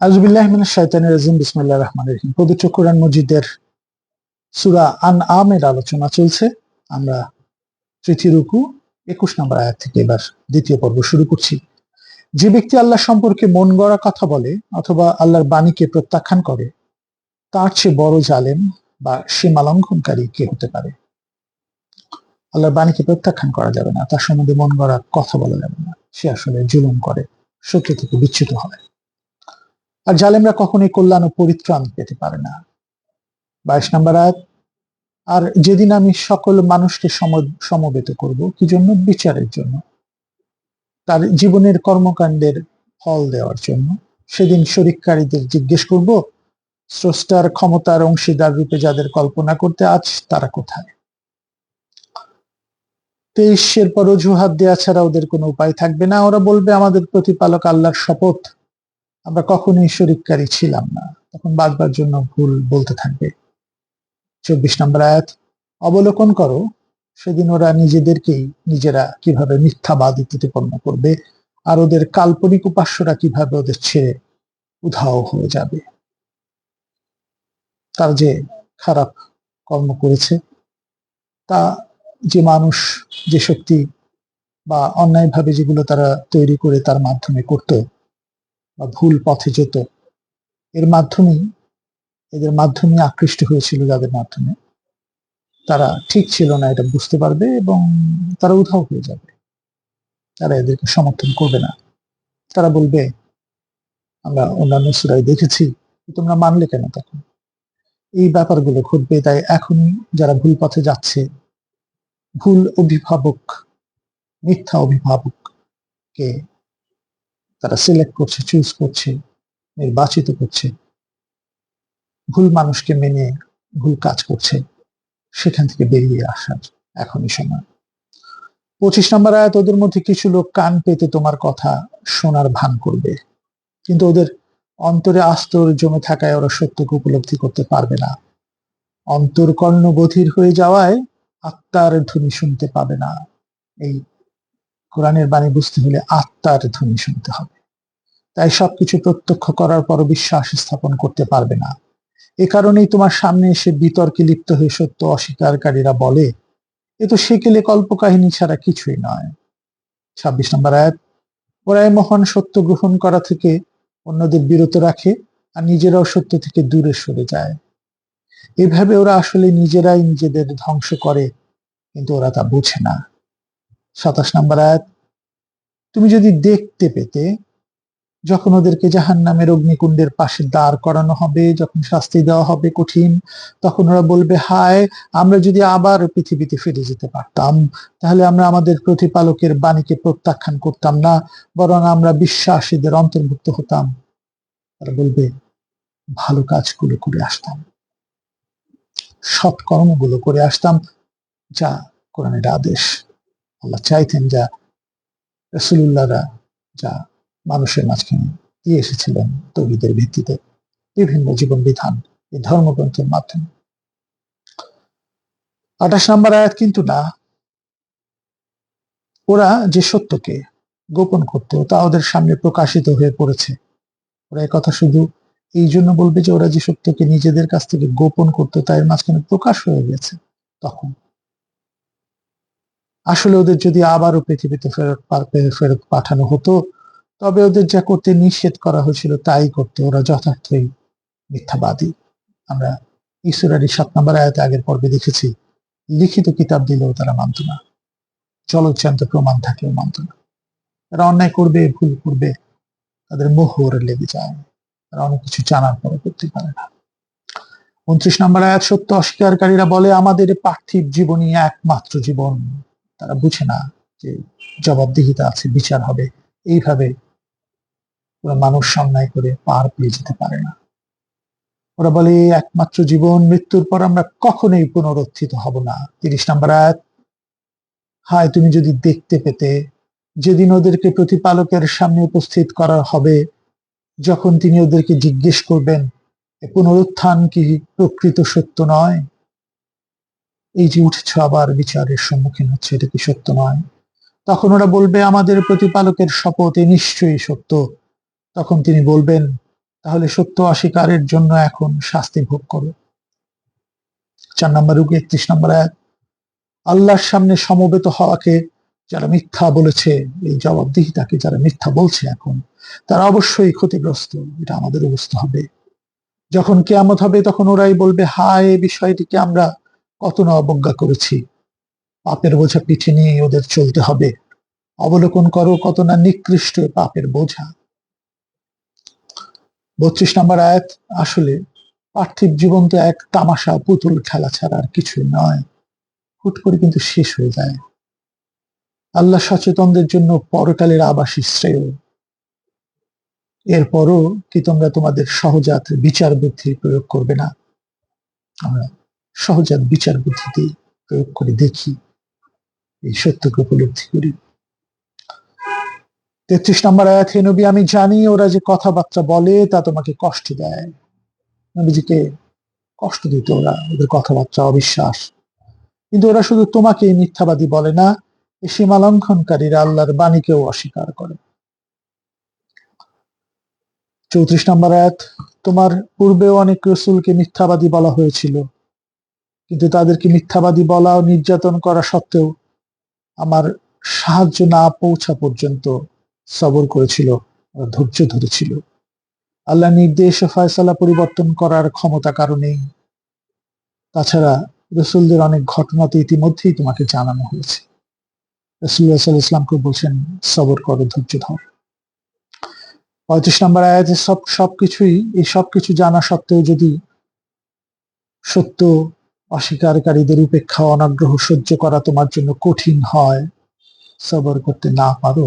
আউযুবিল্লাহি মিনাশ শাইতানির রাজিম। বিসমিল্লাহির রহমানির রহিম। পবিত্র কোরআন মজিদের সূরা আনআমের আলোচনা চলছে। আমরা তৃতীয় রুকু 21 নম্বর আয়াত থেকে এবার দ্বিতীয় পর্ব শুরু করছি। যে ব্যক্তি আল্লাহ সম্পর্কে মন গড়া কথা বলে অথবা আল্লাহর বাণীকে প্রত্যাখ্যান করে, তার চেয়ে বড় জালেম বা সীমা লঙ্ঘনকারী কে হতে পারে? আল্লাহর বাণীকে প্রত্যাখ্যান করা যাবে না, তার সম্বন্ধে মন গড়া কথা বলা যাবে না। সে আসলে জুলুম করে, সত্য থেকে বিচ্যুত হয়। আর জালেমরা কখনোই কল্যাণ ও পরিত্রাণ পেতে পারে না। 22 নম্বর আয়াত, আর যেদিন আমি সকল মানুষকে সমবেত করব, কি জন্য? বিচারের জন্য, তার জীবনের কর্মকাণ্ডের ফল দেওয়ার জন্য। সেদিন শরিককারীদের জিজ্ঞেস করব, স্রষ্টার ক্ষমতার অংশীদার রূপে যাদের কল্পনা করতে, আজ তারা কোথায়? 23 পর অজুহাত দেওয়া ছাড়া ওদের কোনো উপায় থাকবে না। ওরা বলবে, আমাদের প্রতিপালক আল্লাহর শপথ, আমরা কখনোই শরিককারী ছিলাম না। তখন বাঁচবার জন্য ভুল বলতে থাকবে। 24 নম্বর আয়াত, অবলোকন করো, সেদিন ওরা নিজেদেরকেই নিজেরা কিভাবে মিথ্যাবাদী প্রতিপন্ন করবে, আর ওদের কাল্পনিক উপাস্যরা কিভাবে ওদের ছেড়ে উধাও হয়ে যাবে। তারা যে খারাপ কর্ম করেছে, তা যে মানুষ যে শক্তি বা অন্যায়ভাবে যেগুলো তারা তৈরি করে তার মাধ্যমে করত বা ভুল পথে যেত, এদের মাধ্যমে আকৃষ্ট হয়েছিল, যাদের মাধ্যমে তারা ঠিক ছিল না এটা বুঝতে পারবে এবং তারা উধাও হয়ে যাবে। তারা এদেরকে সমর্থন করবে না। তারা বলবে, আমরা অন্যান্য সূরায় দেখেছি, তোমরা মানলে কেন? তখন এই ব্যাপারগুলো ঘটবে। তাই এখনই যারা ভুল পথে যাচ্ছে, ভুল অভিভাবক, মিথ্যা অভিভাবককে তারা সিলেক্ট করছে, চুজ করছে, নির্বাচিত করছে, ভুল মানুষকে মেনে ভুল কাজ করছে, সেখান থেকে বেরিয়ে আসার এখনই সময়। 25 নম্বর আয়াত, ওদের মধ্যে কিছু লোক কান পেতে তোমার কথা শোনার ভান করবে, কিন্তু ওদের অন্তরে আস্তর জমে থাকায় ওরা সত্যকে উপলব্ধি করতে পারবে না। অন্তর কর্ণ বধির হয়ে যাওয়ায় আত্মার ধ্বনি শুনতে পাবে না। এই কোরআনের বাণী বুঝতে হলে আত্মার ধ্বনি শুনতে হবে। তাই সবকিছু প্রত্যক্ষ করার পর বিশ্বাস স্থাপন করতে পারবে না। এ কারণেই তোমার সামনে এসে বিতর্কে লিপ্ত হয়ে সত্য অস্বীকারীরা বলে, এ তো সেকেলে কল্পকাহিনী ছাড়া কিছুই নয়। 26 নম্বর আয়াত, ওরা এই মহান সত্য গ্রহণ করা থেকে অন্যদের বিরত রাখে আর নিজেরাও সত্য থেকে দূরে সরে যায়। এভাবে ওরা আসলে নিজেরাই নিজেদের ধ্বংস করে, কিন্তু ওরা তা বোঝে না। 27 নম্বর আয়াত, তুমি যদি দেখতে পেতে যখন ওদেরকে জাহান্নামের অগ্নিকুণ্ডের পাশে দাঁড় করানো হবে, যখন শাস্তি দেওয়া হবে কঠিন, তখন ওরা বলবে, হায়, আমরা যদি আবার পৃথিবীতে ফিরে যেতে পারতাম, তাহলে আমরা আমাদের প্রতিপালকের বাণীকে প্রত্যাখ্যান করতাম না, বরং আমরা বিশ্বাসীদের অন্তর্ভুক্ত হতাম। তারা বলবে, ভালো কাজগুলো করে আসতাম, সৎ কর্মগুলো করে আসতাম, যা কোরআনের আদেশ। আল্লাহ চাইতেন যা রাসূলুল্লাহরা যা মানুষের মাঝখানে দিয়ে এসেছিলেন তৌহিদের ভিত্তিতে, বিভিন্ন জীবন বিধান এই ধর্মগ্রন্থের মাধ্যমে। 28 নম্বর আয়াত, কিন্তু না, ওরা যে সত্যকে গোপন করত তা ওদের সামনে প্রকাশিত হয়ে পড়েছে। ওরা একথা শুধু এই জন্য বলবে যে ওরা যে সত্যকে নিজেদের কাছ থেকে গোপন করতো তা এর মাঝখানে প্রকাশ হয়ে গেছে। তখন আসলে ওদের যদি আবারও পৃথিবীতে ফেরত পাঠানো হতো, তবে ওদের যা করতে নিষেধ করা হয়েছিল তাই করতে। ওরা যথার্থই মিথ্যাবাদী। আমরা এই সূরার 7 নম্বর আয়াতে আগের পর্বে দেখেছি, লিখিত কিতাব দিলেও তারা মানত না, জলজ্যান্ত প্রমাণ থাকলেও মানত না। তারা অন্যায় করবে, ভুল করবে, তাদের মোহর লেগে যায়, তারা অনেক কিছু জানার পরে করতে পারে না। 29 নম্বর আয়াত, সত্য অস্বীকারীরা বলে, আমাদের পার্থিব জীবনই একমাত্র জীবন। তারা বুঝে না যে জবাবদিহিতা আছে, বিচার হবে। এইভাবে ওরা মানুষ অন্যায় করে পার পেয়ে যেতে পারে না। ওরা বলে, একমাত্র জীবন, মৃত্যুর পর আমরা কখনোই পুনরুত্থিত হব না। 30 নম্বর আয়াত, হায়, তুমি যদি দেখতে পেতে যেদিন ওদেরকে প্রতিপালকের সামনে উপস্থিত করা হবে, যখন তিনি ওদেরকে জিজ্ঞেস করবেন, পুনরুত্থান কি প্রকৃত সত্য নয়? এই যে উঠেছ আবার বিচারের সম্মুখীন হচ্ছে, এটা কি সত্য নয়? তখন ওরা বলবে, আমাদের প্রতিপালকের শপথ, এ নিশ্চয়ই সত্য। তখন তিনি বলবেন, তাহলে সত্য অস্বীকারের জন্য এখন শাস্তি ভোগ করো। 4 নম্বর 31 নম্বর আয়াত, আল্লাহর সামনে সমবেত হওয়াকে যারা মিথ্যা বলেছে, এই জবাবদিহিতাকে যারা মিথ্যা বলছে এখন, তারা অবশ্যই ক্ষতিগ্রস্ত। এটা আমাদের অবস্থা হবে। যখন কিয়ামত হবে তখন ওরাই বলবে, হায়, এই বিষয়টিকে আমরা কত না অবজ্ঞা করেছি। পাপের বোঝা পিঠে নিয়ে ওদের চলতে হবে। অবলোকন করো কত না নিকৃষ্ট পাপের বোঝা। 32 নম্বর আয়াত, আসলে পার্থিব জীবন তো এক তামাশা, পুতুল খেলা ছাড়া আর কিছুই নয়। হুট করে কিন্তু শেষ হয়ে যায়। আল্লাহ সচেতনদের জন্য পরকালের আবাসী শ্রেয়। এরপরও কি তোমরা তোমাদের সহজাত বিচার বুদ্ধি প্রয়োগ করবে না? আমরা সহজাত বিচার বুদ্ধিতে প্রয়োগ করে দেখি, এই সত্যকে উপলব্ধি করি। 33 নম্বর আয়াত, হে নবী, আমি জানি ওরা যে কথাবার্তা বলে তা তোমাকে কষ্ট দেয়। নবীজিকে কষ্ট দিত ওরা, ওদের কথাবার্তা অবিশ্বাস। কিন্তু ওরা শুধু তোমাকে মিথ্যাবাদী বলে না, এই সীমালঙ্ঘনকারীরা আল্লাহর বাণীকেও অস্বীকার করে। 34 নম্বর আয়াত, তোমার পূর্বেও অনেক রসুলকে মিথ্যাবাদী বলা হয়েছিল, কিন্তু তাদেরকে মিথ্যাবাদী বলা ও নির্যাতন করা সত্ত্বেও আমার সাহায্য না পৌঁছা পর্যন্ত সবর করেছিল, ধৈর্য ধরেছিল। আল্লাহ নির্দেশ ও ফয়সালা পরিবর্তন করার ক্ষমতা কারণেই। তাছাড়া রসুলদের অনেক ঘটনা তো ইতিমধ্যেই তোমাকে জানানো হয়েছে। রাসূলুল্লাহ সাল্লাল্লাহু আলাইহি ওয়াসাল্লামকে বলছেন, সবর করো, ধৈর্য ধর। 35 নম্বর আয়াতে এই সবকিছু জানা সত্ত্বেও যদি সত্য অস্বীকারীদের উপেক্ষা অনাগ্রহ সহ্য করা তোমার জন্য কঠিন হয়, সবর করতে না পারো,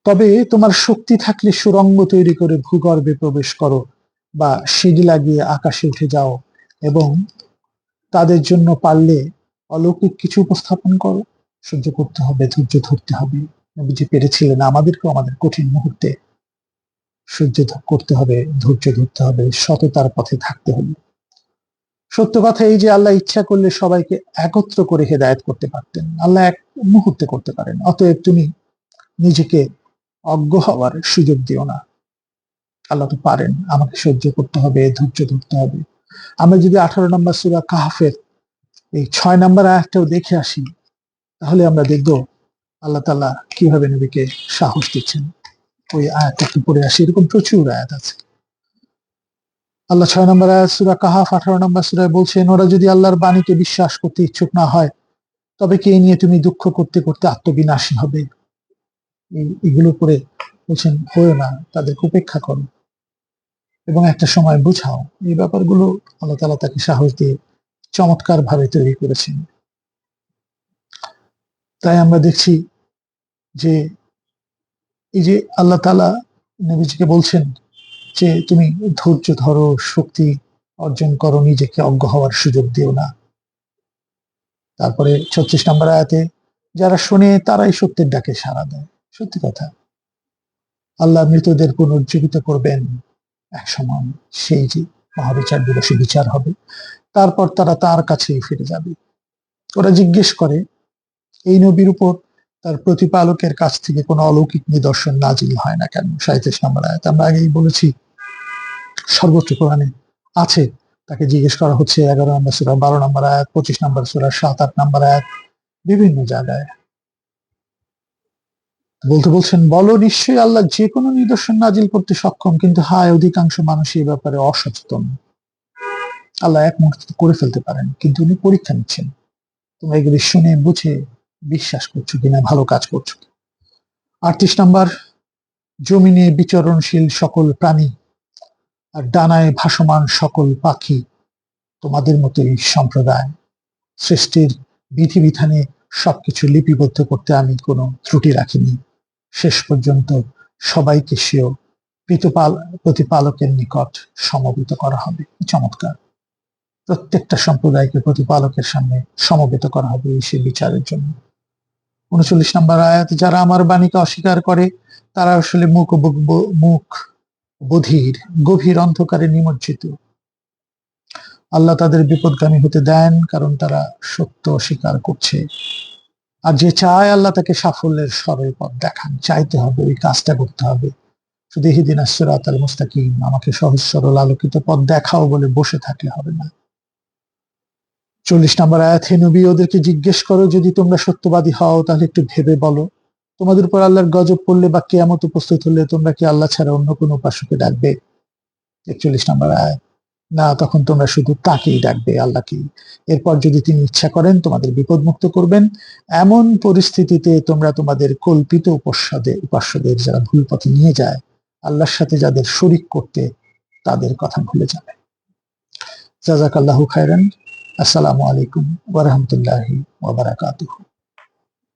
তবে তোমার শক্তি থাকলে সুড়ঙ্গ তৈরি করে ভূগর্ভে প্রবেশ করো বা সিঁড়ি লাগিয়ে আকাশে উঠে যাও এবং তাদের জন্য পারলে অলৌকিক কিছু উপস্থাপন করো। সহ্য করতে হবে, ধৈর্য ধরতে হবে। নবীজি পেরেছিলেন, আমাদেরকেও আমাদের কঠিন মুহূর্তে সহ্য করতে হবে, ধৈর্য ধরতে হবে, সততার পথে থাকতে হবে। সত্য কথা এই যে আল্লাহ ইচ্ছা করলে সবাইকে একত্র করে হেদায়েত করতে পারতেন, আল্লাহ এক মুহূর্তে করতে পারেন। অতএব তুমি নিজেকে অজ্ঞ হওয়ার সুযোগ দিও না। আল্লাহ তো পারেন, আমাকে সহ্য করতে হবে, ধৈর্য ধরতে হবে। আমরা যদি 18 নম্বর সূরা কাহফের এই 6 নম্বর আয়াতটাও দেখে আসি, তাহলে আমরা দেখব আল্লাহ তাআলা কিভাবে নবীকে সাহস দিচ্ছেন। ওই আয়াতটা একটু পড়ে আসি, এরকম প্রচুর আয়াত আছে। আল্লাহ 6 নম্বর আয়াত সূরা কাহাফ 18 নম্বর সূরায় বলছেন, ওরা যদি আল্লাহর বাণীকে বিশ্বাস করতে ইচ্ছুক না হয়, তবে কি এই নিয়ে তুমি দুঃখ করতে করতে আত্মবিনাশী হবে? এগুলো করে বলছেন, হয়েও না, তাদেরকে উপেক্ষা করো এবং একটা সময় বুঝাও। এই ব্যাপারগুলো আল্লাহ তাআলা তাকে সাহস দিয়ে চমৎকার ভাবে তৈরি করেছেন। তাই আমরা দেখছি যে এই যে আল্লাহ তাআলা নবীজিকে বলছেন যে তুমি ধৈর্য ধরো, শক্তি অর্জন করো, নিজেকে অজ্ঞ হওয়ার সুযোগ দিও না। তারপরে 36 নম্বর আয়াতে, যারা শোনে তারাই সত্যের ডাকে সাড়া দেয়। সত্যি কথা, আল্লাহ মৃতদের পুনর্জীবিত করবেন এক সময়, সেই যে মহাবিচার দিবসে বিচার হবে, তারপর তারা তার কাছেই ফিরে যাবে। ওরা জিজ্ঞেস করে, এই নবীর উপর তার প্রতিপালকের কাছ থেকে কোনো অলৌকিক নিদর্শন নাজিল হয় না কেন? 37 নম্বর আয়াত। আমরা আগেই বলেছি, সর্বোচ্চ কোরআনে আছে। তাকে জিজ্ঞেস করা হচ্ছে 11 নম্বর সূরা 12 নম্বর আয়াত, 25 নম্বর সূরা 7-8 নম্বর আয়াত, বিভিন্ন জায়গায় বলছেন, বলো, নিশ্চয়ই আল্লাহ যে কোনো নিদর্শন নাজিল করতে সক্ষম, কিন্তু হায়, অধিকাংশ মানুষ এই ব্যাপারে অসচেতন। আল্লাহ এক মুহূর্তে করে ফেলতে পারেন, কিন্তু উনি পরীক্ষা নিচ্ছেন তোমরা এগুলি শুনে বুঝে বিশ্বাস করছো কিনা, ভালো কাজ করছো। 38 নম্বর, জমিনে বিচরণশীল সকল প্রাণী আর ডানায় ভাসমান সকল পাখি তোমাদের মতোই সম্প্রদায়। সৃষ্টির বিধিবিধানে সবকিছু লিপিবদ্ধ করতে আমি কোনো ত্রুটি রাখিনি। শেষ পর্যন্ত সবাইকে সেও প্রতিপালকের নিকট সমবেত করা হবে। চমৎকার! প্রত্যেকটা সম্প্রদায়কে প্রতিপালকের সামনে সমবেত করা হবে সে বিচারের জন্য। 39 নম্বর আয়াত, যারা আমার বাণীকে অস্বীকার করে তারা আসলে মুখ বধির, গভীর অন্ধকারে নিমজ্জিত। আল্লাহ তাদের বিপদগামী হতে দেন, কারণ তারা সত্য অস্বীকার করছে। আর যে চায় আল্লাহ তাকে সাফল্যের সরল পথ দেখান। চাইতে হবে, ওই কাজটা করতে হবে, শুধু ইহদিনাস সিরাতাল মুস্তাকিম, আমাকে সহজ সরল আলোকিত পথ দেখাও বলে বসে থাকলে হবে না। 40 নম্বর আয়াত, হে নবী ওদেরকে জিজ্ঞেস করো যদি তোমরা সত্যবাদী হও তাহলে একটু ভেবে বলো, তোমাদের উপর আল্লাহর গজব পড়লে বা কিয়ামত উপস্থিত হলে তোমরা কি আল্লাহ ছাড়া অন্য কোন উপাস্যকে ডাকবে? 41 নম্বর আয়াত, না, তখন তোমরা শুধু তাকেই ডাকবে, আল্লাহকেই। এরপর যদি তিনি ইচ্ছা করেন তোমাদের বিপদমুক্ত করবেন, এমন পরিস্থিতিতে তোমরা তোমাদের কল্পিত উপাস্যদের যারা ভুল পথে নিয়ে যায়, আল্লাহর সাথে যাদের শরিক করতে, তাদের কথা ভুলে যাবে। জাযাকাল্লাহু খায়রান। আসসালামু আলাইকুম ওয়া রাহমাতুল্লাহি ওয়া বারাকাতুহু।